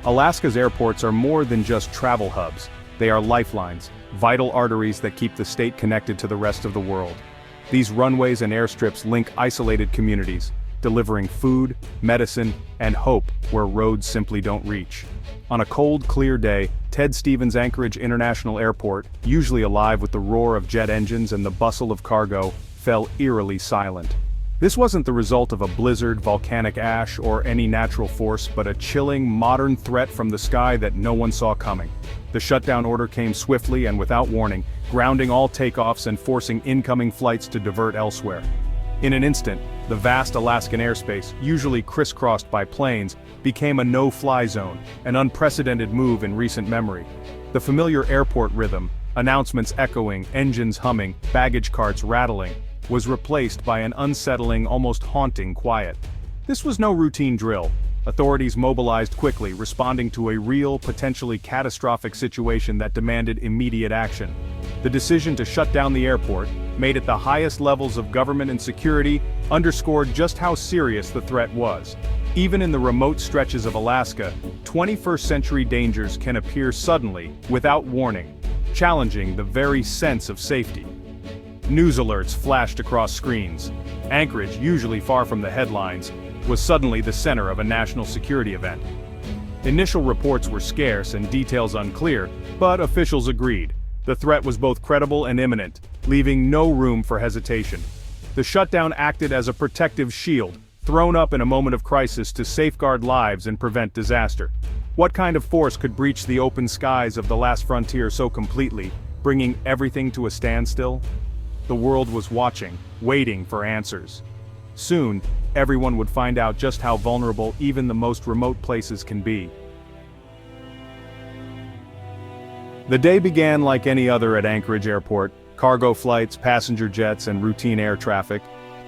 Alaska's airports are more than just travel hubs. They are lifelines, vital arteries that keep the state connected to the rest of the world. These runways and airstrips link isolated communities, delivering food, medicine, and hope where roads simply don't reach. On a cold, clear day, Ted Stevens Anchorage International Airport, usually alive with the roar of jet engines and the bustle of cargo, fell eerily silent. This wasn't the result of a blizzard, volcanic ash, or any natural force, but a chilling, modern threat from the sky that no one saw coming. The shutdown order came swiftly and without warning, grounding all takeoffs and forcing incoming flights to divert elsewhere. In an instant, the vast Alaskan airspace, usually crisscrossed by planes, became a no-fly zone, an unprecedented move in recent memory. The familiar airport rhythm, announcements echoing, engines humming, baggage carts rattling, was replaced by an unsettling, almost haunting quiet. This was no routine drill. Authorities mobilized quickly, responding to a real, potentially catastrophic situation that demanded immediate action. The decision to shut down the airport, made at the highest levels of government and security, underscored just how serious the threat was. Even in the remote stretches of Alaska, 21st-century dangers can appear suddenly, without warning, challenging the very sense of safety. News alerts flashed across screens. Anchorage, usually far from the headlines, was suddenly the center of a national security event. Initial reports were scarce and details unclear, but officials agreed. The threat was both credible and imminent, leaving no room for hesitation. The shutdown acted as a protective shield, thrown up in a moment of crisis to safeguard lives and prevent disaster. What kind of force could breach the open skies of the last frontier so completely, bringing everything to a standstill? The world was watching, waiting for answers. Soon, everyone would find out just how vulnerable even the most remote places can be. The day began like any other at Anchorage Airport: cargo flights, passenger jets, and routine air traffic.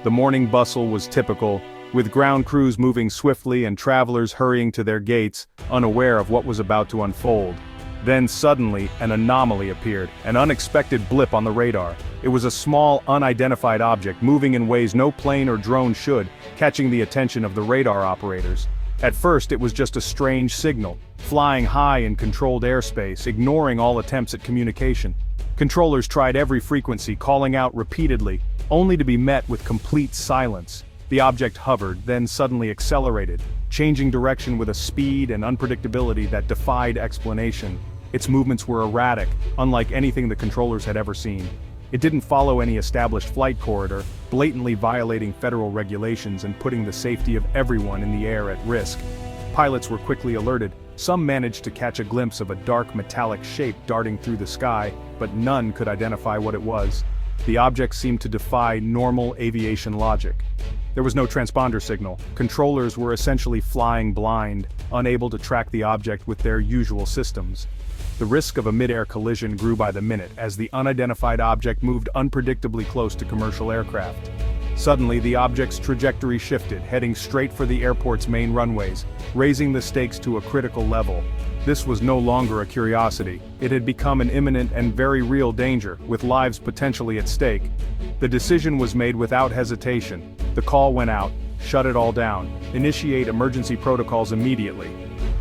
The morning bustle was typical, with ground crews moving swiftly and travelers hurrying to their gates, unaware of what was about to unfold. Then suddenly, an anomaly appeared, an unexpected blip on the radar. It was a small, unidentified object moving in ways no plane or drone should, catching the attention of the radar operators. At first it was just a strange signal, flying high in controlled airspace, ignoring all attempts at communication. Controllers tried every frequency, calling out repeatedly, only to be met with complete silence. The object hovered, then suddenly accelerated, changing direction with a speed and unpredictability that defied explanation. Its movements were erratic, unlike anything the controllers had ever seen. It didn't follow any established flight corridor, blatantly violating federal regulations and putting the safety of everyone in the air at risk. Pilots were quickly alerted. Some managed to catch a glimpse of a dark metallic shape darting through the sky, but none could identify what it was. The object seemed to defy normal aviation logic. There was no transponder signal. Controllers were essentially flying blind, unable to track the object with their usual systems. The risk of a mid-air collision grew by the minute as the unidentified object moved unpredictably close to commercial aircraft. Suddenly, the object's trajectory shifted, heading straight for the airport's main runways, raising the stakes to a critical level. This was no longer a curiosity. It had become an imminent and very real danger, with lives potentially at stake. The decision was made without hesitation. The call went out: shut it all down, initiate emergency protocols immediately.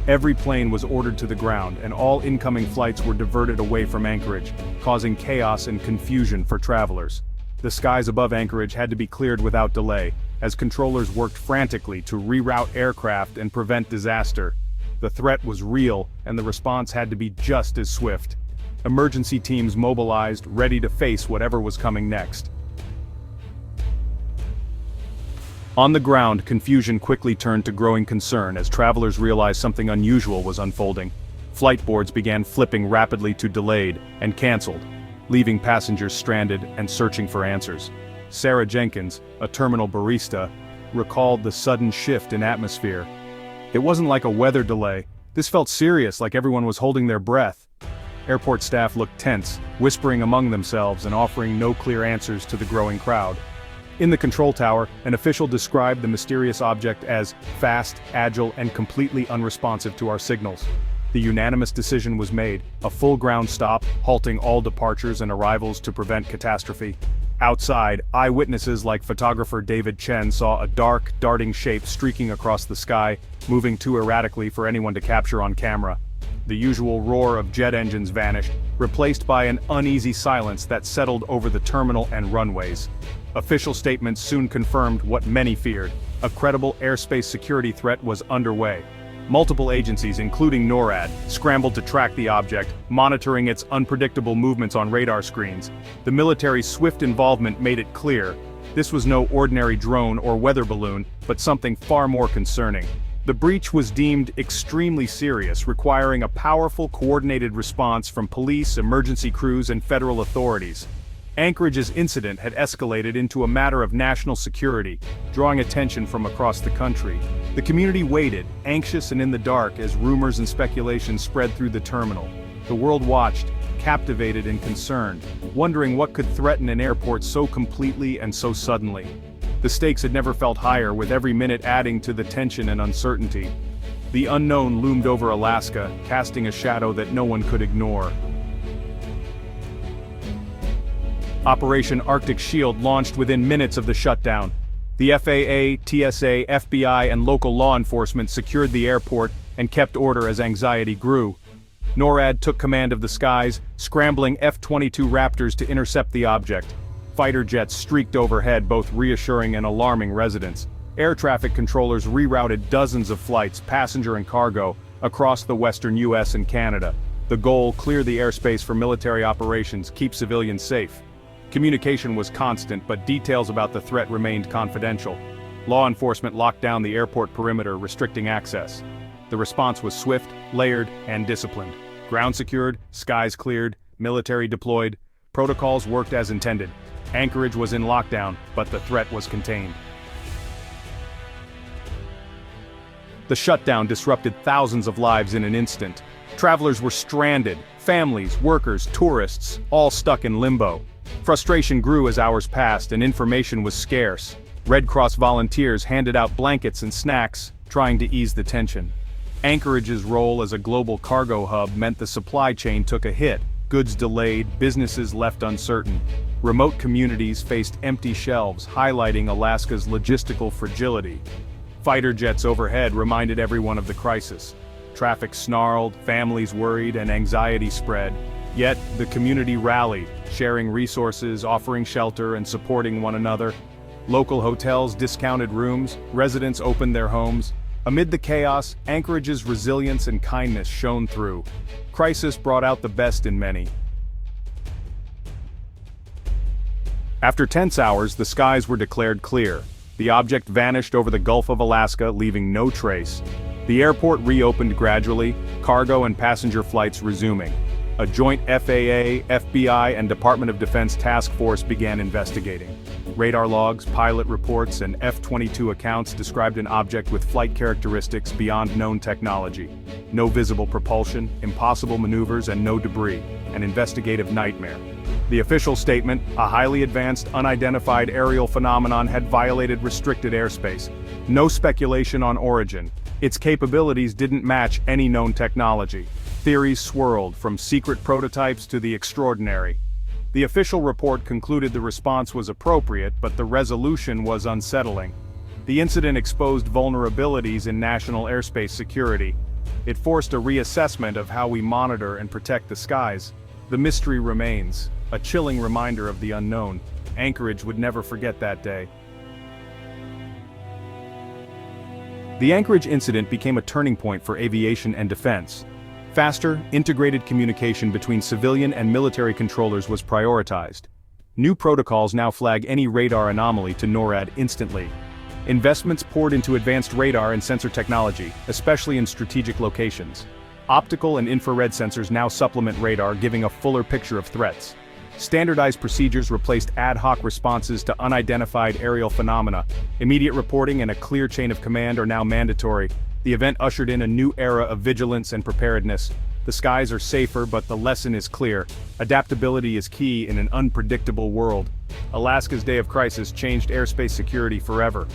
Every plane was ordered to the ground, and all incoming flights were diverted away from Anchorage, causing chaos and confusion for travelers. The skies above Anchorage had to be cleared without delay, as controllers worked frantically to reroute aircraft and prevent disaster. The threat was real, and the response had to be just as swift. Emergency teams mobilized, ready to face whatever was coming next. On the ground, confusion quickly turned to growing concern as travelers realized something unusual was unfolding. Flight boards began flipping rapidly to delayed and canceled, leaving passengers stranded and searching for answers. Sarah Jenkins, a terminal barista, recalled the sudden shift in atmosphere. It wasn't like a weather delay. This felt serious, like everyone was holding their breath. Airport staff looked tense, whispering among themselves and offering no clear answers to the growing crowd. In the control tower, an official described the mysterious object as fast, agile, and completely unresponsive to our signals. The unanimous decision was made: a full ground stop, halting all departures and arrivals to prevent catastrophe. Outside, eyewitnesses like photographer David Chen saw a dark, darting shape streaking across the sky, moving too erratically for anyone to capture on camera. The usual roar of jet engines vanished, replaced by an uneasy silence that settled over the terminal and runways. Official statements soon confirmed what many feared: a credible airspace security threat was underway. Multiple agencies, including NORAD, scrambled to track the object, monitoring its unpredictable movements on radar screens. The military's swift involvement made it clear this was no ordinary drone or weather balloon, but something far more concerning. The breach was deemed extremely serious, requiring a powerful, coordinated response from police, emergency crews, and federal authorities. Anchorage's incident had escalated into a matter of national security, drawing attention from across the country. The community waited, anxious and in the dark, as rumors and speculation spread through the terminal. The world watched, captivated and concerned, wondering what could threaten an airport so completely and so suddenly. The stakes had never felt higher, with every minute adding to the tension and uncertainty. The unknown loomed over Alaska, casting a shadow that no one could ignore. Operation Arctic Shield launched within minutes of the shutdown. The FAA, TSA, FBI, and local law enforcement secured the airport and kept order as anxiety grew. NORAD took command of the skies, scrambling F-22 Raptors to intercept the object. Fighter jets streaked overhead, both reassuring and alarming residents. Air traffic controllers rerouted dozens of flights, passenger and cargo, across the western US and Canada. The goal: clear the airspace for military operations, keep civilians safe. Communication was constant, but details about the threat remained confidential. Law enforcement locked down the airport perimeter, restricting access. The response was swift, layered, and disciplined. Ground secured, skies cleared, military deployed. Protocols worked as intended. Anchorage was in lockdown, but the threat was contained. The shutdown disrupted thousands of lives in an instant. Travelers were stranded, families, workers, tourists, all stuck in limbo. Frustration grew as hours passed and information was scarce. Red Cross volunteers handed out blankets and snacks, trying to ease the tension. Anchorage's role as a global cargo hub meant the supply chain took a hit, goods delayed, businesses left uncertain. Remote communities faced empty shelves, highlighting Alaska's logistical fragility. Fighter jets overhead reminded everyone of the crisis. Traffic snarled, families worried, and anxiety spread. Yet, the community rallied, sharing resources, offering shelter, and supporting one another. Local hotels discounted rooms, residents opened their homes. Amid the chaos, Anchorage's resilience and kindness shone through. Crisis brought out the best in many. After tense hours, the skies were declared clear. The object vanished over the Gulf of Alaska, leaving no trace. The airport reopened gradually, cargo and passenger flights resuming. A joint FAA, FBI, and Department of Defense task force began investigating. Radar logs, pilot reports, and F-22 accounts described an object with flight characteristics beyond known technology. No visible propulsion, impossible maneuvers, and no debris. An investigative nightmare. The official statement: a highly advanced, unidentified aerial phenomenon had violated restricted airspace. No speculation on origin. Its capabilities didn't match any known technology. Theories swirled, from secret prototypes to the extraordinary. The official report concluded the response was appropriate, but the resolution was unsettling. The incident exposed vulnerabilities in national airspace security. It forced a reassessment of how we monitor and protect the skies. The mystery remains, a chilling reminder of the unknown. Anchorage would never forget that day. The Anchorage incident became a turning point for aviation and defense. Faster, integrated communication between civilian and military controllers was prioritized. New protocols now flag any radar anomaly to NORAD instantly. Investments poured into advanced radar and sensor technology, especially in strategic locations. Optical and infrared sensors now supplement radar, giving a fuller picture of threats. Standardized procedures replaced ad hoc responses to unidentified aerial phenomena. Immediate reporting and a clear chain of command are now mandatory. The event ushered in a new era of vigilance and preparedness. The skies are safer, but the lesson is clear. Adaptability is key in an unpredictable world. Alaska's day of crisis changed airspace security forever.